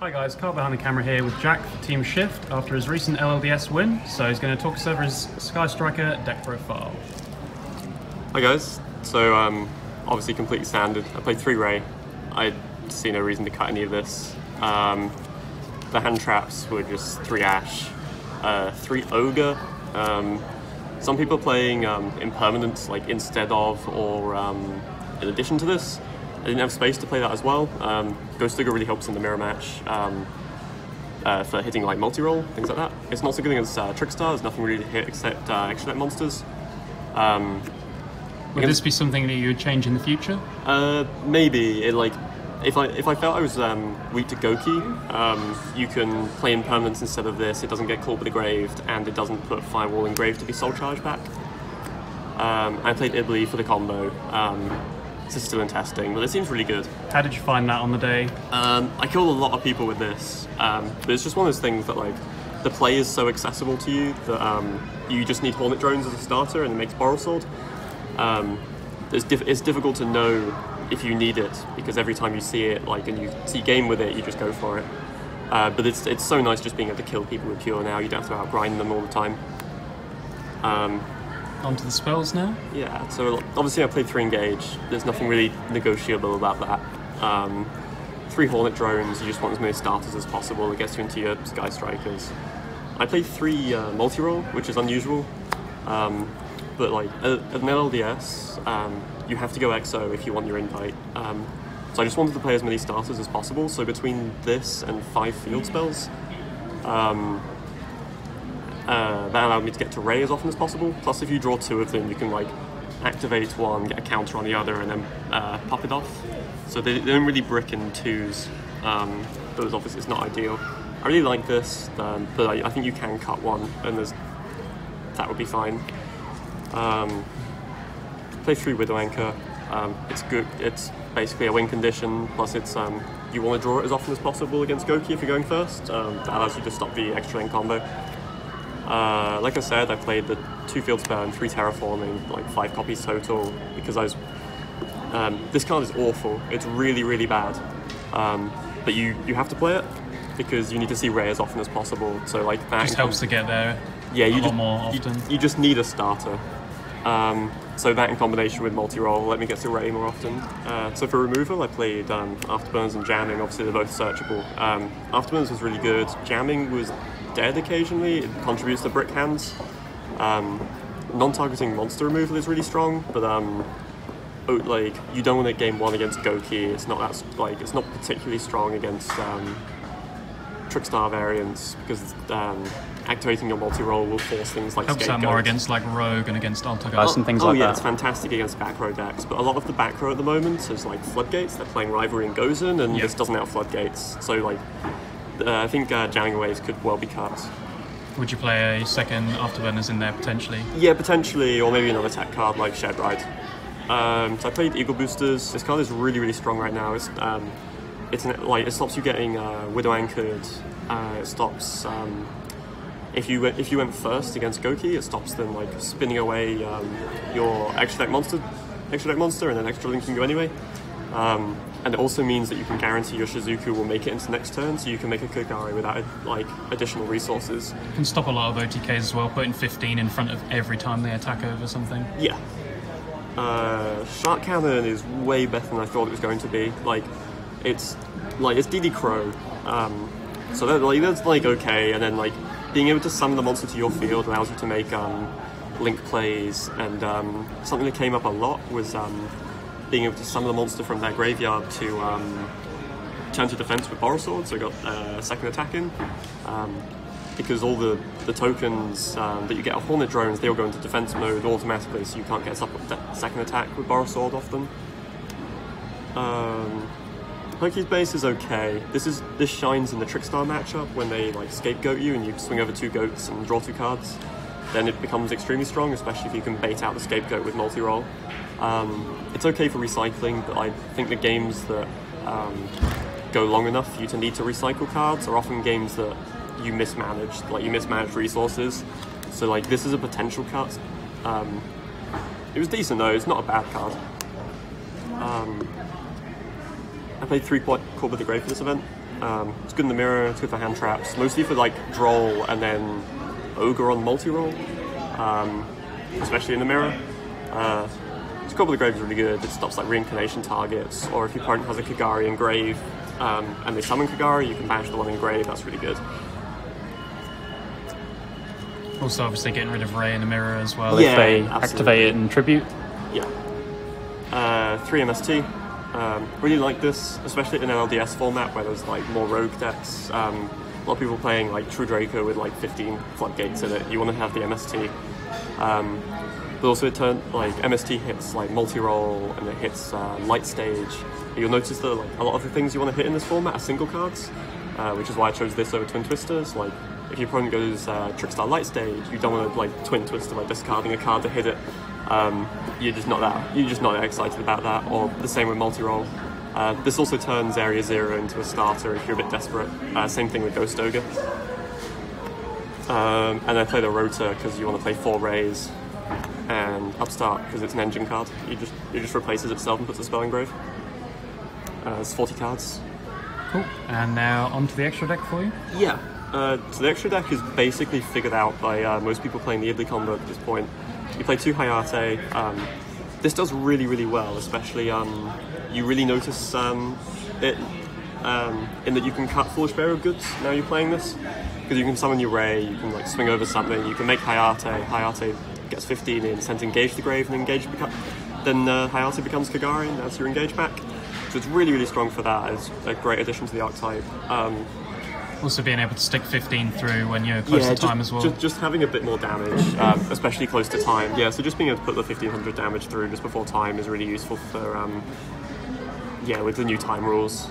Hi guys, Carl behind the camera here with Jack for Team Shift after his recent LLDS win. So he's going to talk us over his Sky Striker deck profile. Hi guys, so obviously completely standard. I played 3 Ray. I see no reason to cut any of this. The hand traps were just 3 Ash, 3 Ogre. Some people are playing Impermanence like instead of or in addition to this. I didn't have space to play that as well. Ghost Ogre really helps in the mirror match for hitting like multi-roll, things like that. It's not so good against Trickstar, there's nothing really to hit except extra deck monsters. Would this be something that you would change in the future? Maybe. If I felt I was weak to Goki, you can play Impermanence instead of this. It doesn't get Claw by the Grave, and it doesn't put Firewall in Grave to be Soul Charge back. I played Ibly for the combo. This is still in testing, but it seems really good. How did you find that on the day? I killed a lot of people with this, but it's just one of those things that like the play is so accessible to you that you just need Hornet Drones as a starter, and it makes Borrow Sword. It's difficult to know if you need it because every time you see it, like, and you see game with it, you just go for it. But it's so nice just being able to kill people with Pure now. You don't have to outgrind them all the time. Onto the spells now? Yeah, so obviously I played 3 Engage. There's nothing really negotiable about that. 3 Hornet Drones, you just want as many starters as possible. It gets you into your Sky Strikers. I played 3 multi-roll, which is unusual. But like at an LLDS, you have to go EXO if you want your invite. So I just wanted to play as many starters as possible. So between this and 5 field spells, that allowed me to get to Ray as often as possible. Plus, if you draw 2 of them, you can like activate one, get a counter on the other, and then pop it off. So they don't really brick in 2s. But obviously it's not ideal. I really like this, but I think you can cut one, and that would be fine. Play 3 Widow Anchor. It's good. It's basically a win condition. Plus, it's you want to draw it as often as possible against Goki if you're going first. That allows you to stop the extra lane combo. Like I said, I played the 2 field spell and 3 terraforming, like 5 copies total, because I was. This card is awful. It's really, really bad. But you have to play it because you need to see Ray as often as possible. So like that just helps to get there. Yeah, a lot more often. You just need a starter. So that in combination with multi-roll let me get to Ray more often. So for removal I played Afterburns and Jamming. Obviously they're both searchable. Afterburns was really good. Jamming was dead occasionally. It contributes to brick hands. Non-targeting monster removal is really strong, but like you don't want to game 1 against Goki. It's not that it's not particularly strong against Trickstar variants because activating your multi-roll will force things like helps Scapegoat. Out more against like Rogue and against Altergeist and things like that. Oh yeah, it's fantastic against back row decks, but a lot of the back row at the moment is like Floodgates. They're playing Rivalry and Gozen, and this doesn't have Floodgates. So like, I think Jamming Waves could well be cut. Would you play a second Afterburners in there potentially? Yeah, potentially, or maybe another tech card like Shed Ride. So I played Eagle Boosters. This card is really, really strong right now. It stops you getting Widow Anchored. It stops if you went first against Goki, it stops them like spinning away your extra deck monster, and then extra linking you anyway. And it also means that you can guarantee your Shizuku will make it into next turn, so you can make a Kogari without like additional resources. You can stop a lot of OTKs as well, putting 15 in front of every time they attack over something. Yeah. Shark Cannon is way better than I thought it was going to be. It's DD Crow, so that's like okay, and then like being able to summon the monster to your field allows you to make link plays, and something that came up a lot was being able to summon the monster from their graveyard to turn to defense with Borrow Sword, so I got second attack in. Because all the tokens that you get are Hornet Drones, they all go into defense mode automatically, so you can't get second attack with Borrow Sword often. Poke's base is okay. This shines in the Trickstar matchup when they like scapegoat you and you swing over 2 goats and draw 2 cards. Then it becomes extremely strong, especially if you can bait out the scapegoat with multi-roll. It's okay for recycling, but I think the games that go long enough for you to need to recycle cards are often games that you mismanaged, like you mismanaged resources. So like this is a potential cut. It was decent though, it's not a bad card. I played 3 Claw by the Grave for this event. It's good in the mirror, it's good for hand traps, mostly for like Droll and then Ogre on multi-roll, especially in the mirror. Scrub of the Grave is really good. It stops like reincarnation targets, or if your opponent has a Kagari in Grave and they summon Kagari, you can banish the one in Grave. That's really good. Also, obviously, getting rid of Ray in the mirror as well Yeah, if they absolutely. activate it in tribute. Yeah. 3 MST. Really like this, especially in an LLDS format where there's like more rogue decks. A lot of people playing like True Draco with like 15 floodgates in it. You want to have the MST. But also it like MST hits like multi-roll and it hits light stage. You'll notice that like a lot of the things you want to hit in this format are single cards, which is why I chose this over Twin Twisters. Like if your opponent goes Trickstar light stage, you don't want to like Twin Twister by discarding a card to hit it. You're just not that excited about that. Or the same with multi-roll. This also turns Area 0 into a starter if you're a bit desperate. Same thing with Ghost Ogre. And I play the Rotor because you want to play 4 Rays, and Upstart because it's an engine card. It just replaces itself and puts a spell in Grave. It's 40 cards. Cool. And now onto the extra deck for you. Yeah. So the extra deck is basically figured out by most people playing the Ibli combo at this point. You play 2 Hayate. This does really, really well, especially you really notice it in that you can cut Foolish Bearer of Goods now you're playing this. Because you can summon your Ray, you can like swing over something, you can make Hayate. Hayate gets 15 in, sends Engage the Grave, and Engage then Hayate becomes Kagari, and that's your Engage back. So it's really, really strong for that. It's a great addition to the archetype. Also being able to stick 15 through when you're close to time as well. Just having a bit more damage, especially close to time. Yeah, so just being able to put the 1500 damage through just before time is really useful for, with the new time rules.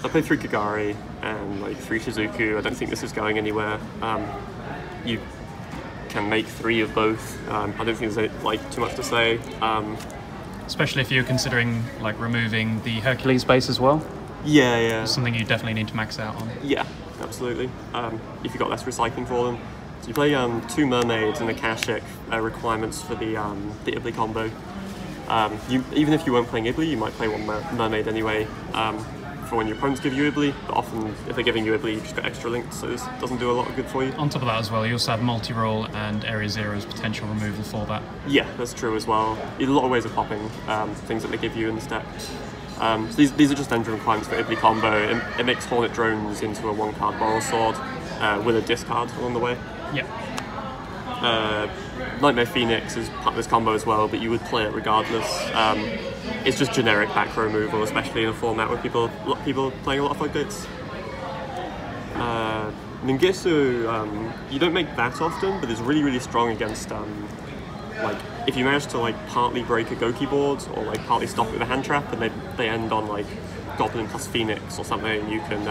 I played 3 Kagari and like 3 Shizuku. I don't think this is going anywhere. You can make 3 of both. I don't think there's like too much to say. Especially if you're considering like removing the Hercules base as well. Yeah. It's something you definitely need to max out on. Yeah, absolutely. If you've got less recycling for them. So you play 2 Mermaids and Akashic requirements for the Ibli combo. Even if you weren't playing Ibli, you might play 1 Mermaid anyway. For when your opponents give you Ibli, but often if they're giving you Ibli, you've just got extra links, so this doesn't do a lot of good for you. On top of that as well, you also have multi-roll and Area 0's potential removal for that. Yeah, that's true as well. A lot of ways of popping things that they give you in this deck. So these are just engine requirements for Ibli combo. It makes Hornet Drones into a 1-card Boral Sword with a discard along the way. Yeah. Nightmare Phoenix is part of this combo as well, but you would play it regardless. It's just generic back row removal, especially in a format where people playing a lot of floodgates. Ningetsu, you don't make that often, but it's really, really strong against like if you manage to like partly break a Goki board or like partly stop it with a hand trap, and they end on like Goblin plus Phoenix or something, you can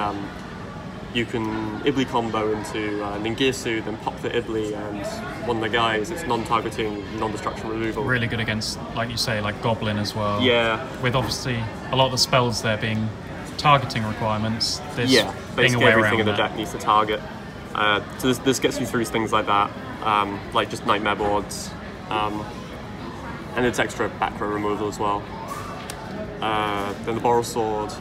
Ibli combo into Ningetsu, then pop the Ibli, and one of the guys, it's non-targeting, non-destruction removal. Really good against, like you say, like Goblin as well. Yeah. With obviously a lot of the spells there being targeting requirements, there's being a basically way everything around in the that. deck needs to target. So this gets you through things like that, like just Nightmare boards, and it's extra back row removal as well. Then the Boral Sword.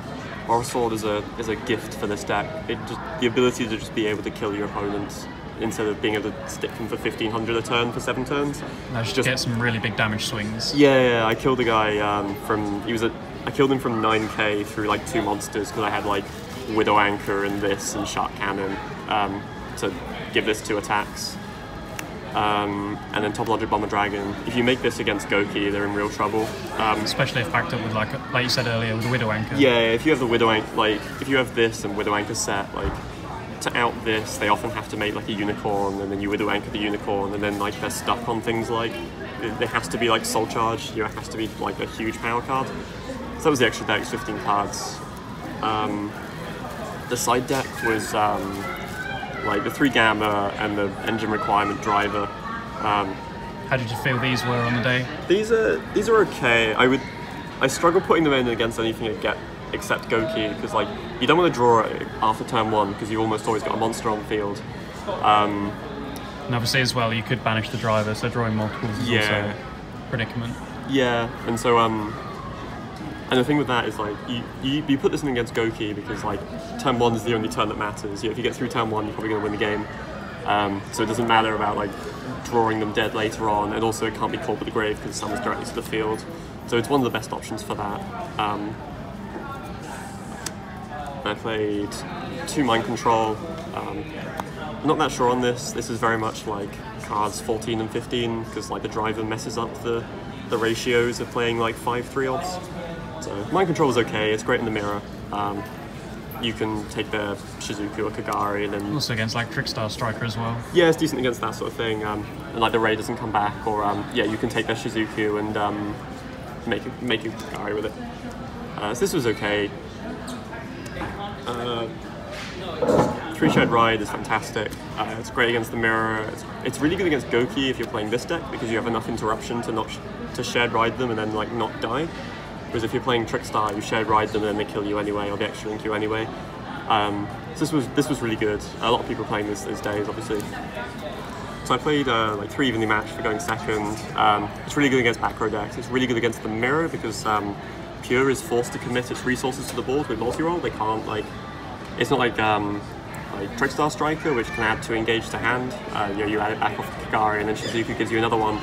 Boral Sword is a gift for this deck. The ability to just be able to kill your opponents instead of being able to stick them for 1500 a turn for 7 turns. Now just get some really big damage swings. Yeah, I killed a guy I killed him from 9k through like 2 monsters because I had like Widow Anchor and this and Shark Cannon to give this 2 attacks. And then Topologic Bomber Dragon. If you make this against Goki, they're in real trouble. Especially if backed up with like you said earlier, with the Widow Anchor. Yeah, if you have the Widow Anchor, like if you have this and Widow Anchor set, like to out this, they often have to make like a unicorn, and then you Widow Anchor the unicorn, and then like they're stuck on things like there has to be like Soul Charge. There has to be like a huge power card. So that was the extra deck, 15 cards. The side deck was like the 3 Gamma and the engine requirement driver. How did you feel these were on the day? These are okay. I struggle putting them in against anything except Goki, because like you don't want to draw it after turn 1 because you've almost always got a monster on the field. And obviously as well, you could banish the driver, so drawing multiples is also a predicament. Yeah, and so And the thing with that is like you put this in against Goki because like turn 1 is the only turn that matters. If you get through turn 1, you're probably going to win the game. So it doesn't matter about like drawing them dead later on, and also it can't be caught with the grave because it summons directly to the field. So it's one of the best options for that. I played 2 Mind Control. I'm not that sure on this. This is very much like cards 14 and 15 because like the driver messes up the ratios of playing like 5-3 odds. So Mind Control is okay. It's great in the mirror. You can take the Shizuku or Kagari and then... Also against like Trickstar Striker as well. Yeah, it's decent against that sort of thing. And like the Ray doesn't come back, or yeah, you can take their Shizuku and make a Kagari with it. So this was okay. 3 Shared Ride is fantastic. It's great against the mirror. It's really good against Goki if you're playing this deck because you have enough interruption to not to Shared Ride them and then like not die. Whereas if you're playing Trickstar, you Shared Ride them and then they kill you anyway, or they extra link you anyway. So this was really good. A lot of people are playing this these days, obviously. So I played like 3 evenly matched for going second. It's really good against back row decks. It's really good against the mirror because Pure is forced to commit its resources to the board with multi-roll. They can't like. It's not like Trickstar Striker, which can add 2 engage to hand. You add it back off Kagari, and then Shizuku gives you another one.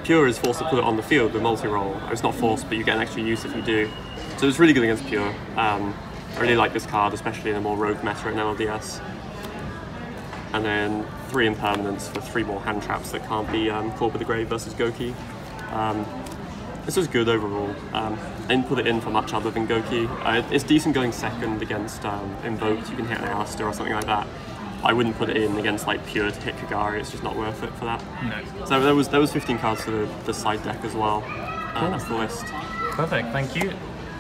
Pure is forced to put it on the field with multi-roll. It's not forced, but you get an extra use if you do. So it's really good against Pure. I really like this card, especially in a more rogue meta in LLDS. And then 3 impermanents for 3 more hand traps that can't be caught with the grave versus Goki. This was good overall. I didn't put it in for much other than Goki. It's decent going second against Invoked. You can hit an Alistair or something like that. I wouldn't put it in against like Pure to hit Kagari. It's just not worth it for that. No. So there was 15 cards for the side deck as well. Cool. That's the list. Perfect, thank you.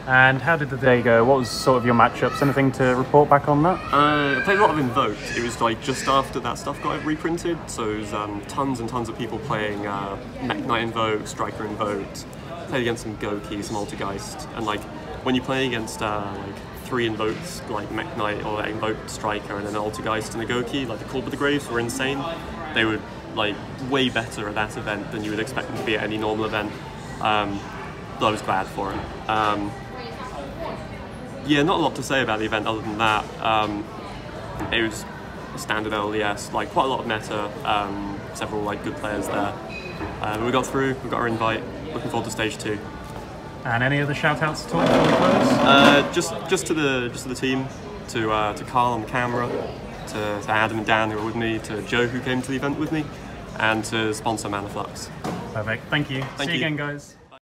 And how did the day go? What was sort of your matchups? Anything to report back on that? I played a lot of Invoked. It was like just after that stuff got reprinted, so it was tons and tons of people playing Mech Knight Invoked, Striker Invoked. Played against some Goki, some Altergeist, and like when you play against like 3 Invokes, like Mech Knight or Invoked Striker, and then Altergeist and the Goki, like the Call with the Graves were insane. They were like way better at that event than you would expect them to be at any normal event. But I was glad for it. Yeah, not a lot to say about the event other than that. It was a standard LLDS, like quite a lot of meta, several like good players there. We got through, we got our invite. Looking forward to stage 2. And any other shout outs at all before we close? Just to the team, to Carl on the camera, to Adam and Dan who were with me, to Joe who came to the event with me, and to sponsor Manaflux. Perfect, thank you. See you again, guys.